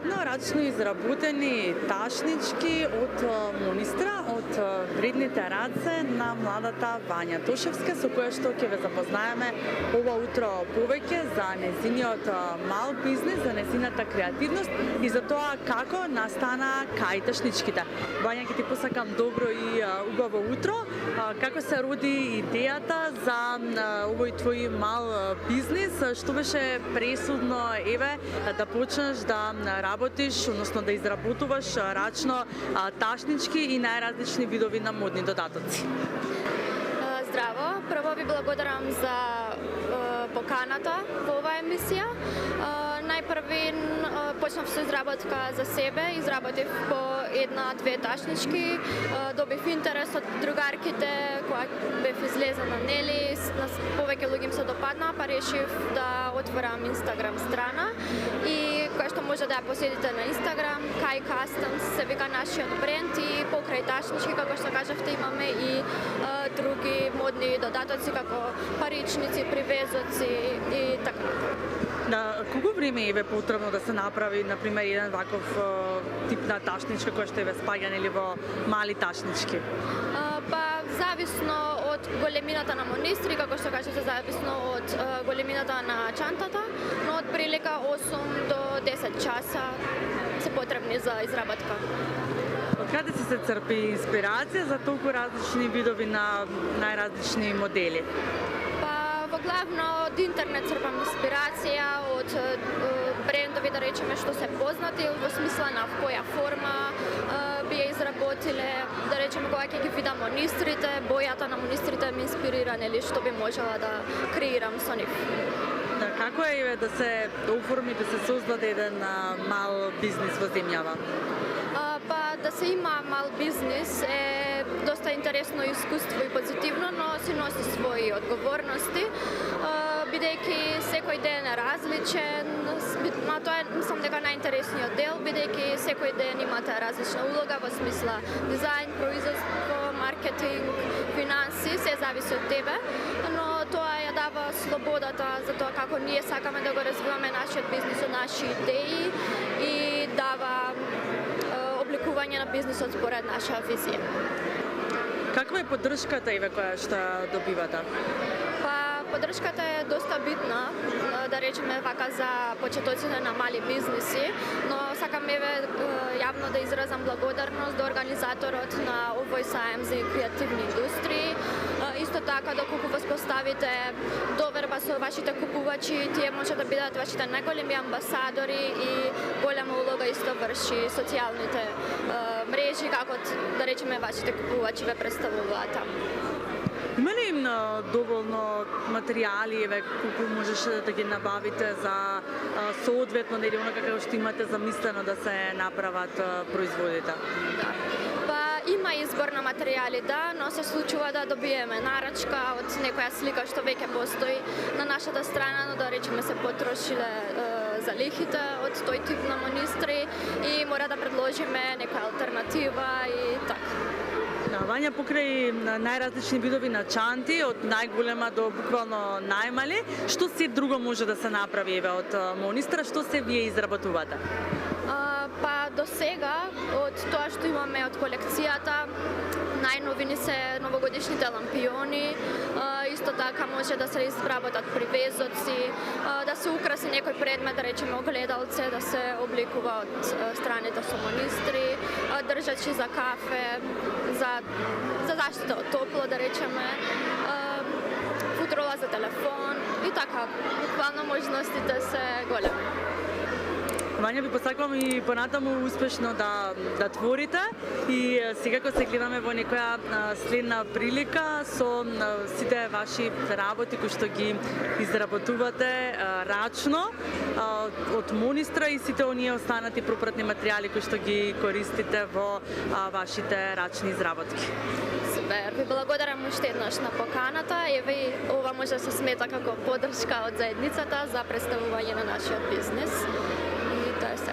Додатно рачно изработени ташнички од Монистра, од вредните раце на младата Вања Тошевска, со која што ќе ве запознаеме ова утро повеќе за нејзиниот мал бизнис, за нејзината креативност и за тоа како настана кај ташничките. Вања, ќе ти посакам добро и убаво утро. Како се роди идејата за овој твој мал бизнис? Што беше пресудно еве да почнеш да работиш, односно да изработуваш рачно ташнички и најразлични видови на модни додатоци? Здраво, прво ви благодарам за поканата во оваа емисија. Најпрви почнав со изработка за себе, изработив по една-две ташнички, добив интерес од другарките, кога бев излезена нели, повеќе луѓе им се допадна, па решив да отворам Инстаграм страна и која што може да ја поседите на Инстаграм, Kai Customs се вика нашиот бренд и покрај ташнички, како што кажавте, имаме и други модни додатоци како паричници, привезоци и така. Да, колку време е потребно да се направи, например, еден ваков тип на ташничка која што е спаѓан или во мали ташнички? Па, зависно од големината на Монистри, како што кажете, зависно од големината на чантата, но од прилика 8 до 10 часа се потребни за изработка. Од каде се црпи инспирација за толку различни видови на најразлични модели? Во главно од интернет црпам инспирација, од брендови, да речеме, што се познати, во смисла на која форма би ја изработиле, да речеме, кога ќе ги видам Монистрите, бојата на Монистрите ме инспирира, нели, што би можела да креирам со нив. Да, како е да се оформи, да се создаде еден мал бизнис во земјава? Па да се има мал бизнис е доста интересно искуство и позитивно, но си носи своји одговорности, бидејќи секој ден е различен, тоа е, мислам дека најинтересниот дел, бидејќи секој ден имате различна улога во смисла дизајн, производство, маркетинг, финанси, се зависи од тебе, но тоа ја дава слободата за тоа како ние сакаме да го развиваме нашиот бизнис, од наши идеи и дава обликување на бизнисот според наша визија. Каква е поддршката еве која што добивате? Па поддршката е доста битна, да речеме вака за почетоците на мали бизниси, но сакам еве јавно да изразам благодарност до организаторот на овој саем за креативни индустрии. Исто така, доколку воспоставите доверба со вашите купувачи, тие може да бидат вашите најголеми амбасадори и голема улога исто врши социјалните мрежи, како да речеме вашите купувачи ве представуваат таму. Има ли доволно материјали, еве, колку можеше да ги набавите за соодветно, нели, онака како што имате замислено да се направат производите? Да. Па има избор на материјали, да, но се случува да добиеме нарачка од некоја слика што веќе постои на нашата страна, но да речеме се потрошиле залихите од тој тип на Монистри и мора да предложиме некоја алтернатива и така. Вања, покрај најразлични видови на чанти, од најголема до буквално најмали, што се друго може да се направи еве од Монистра, што се вие изработувате? Па до сега, од тоа што имаме од колекцијата, најновини се новогодишните лампиони, исто така може да се изработат привезоци, да се украси некој предмет, да речеме огледалце, да се обликува од страните со Монистри, држачи за кафе, за заштита од топло, да речеме, футрола за телефон и така, буквално можностите се големи. Вања, ви посакувам и понатаму успешно да творите и секако се гледаме во некоја следна прилика со сите ваши работи кои што ги изработувате рачно од Монистра и сите оние останати пропратни материјали кои што ги користите во вашите рачни изработки. Супер, ви благодарам уште еднаш на поканата. Еве ова може да се смета како поддршка од заедницата за представување на нашиот бизнис. И тоа е се.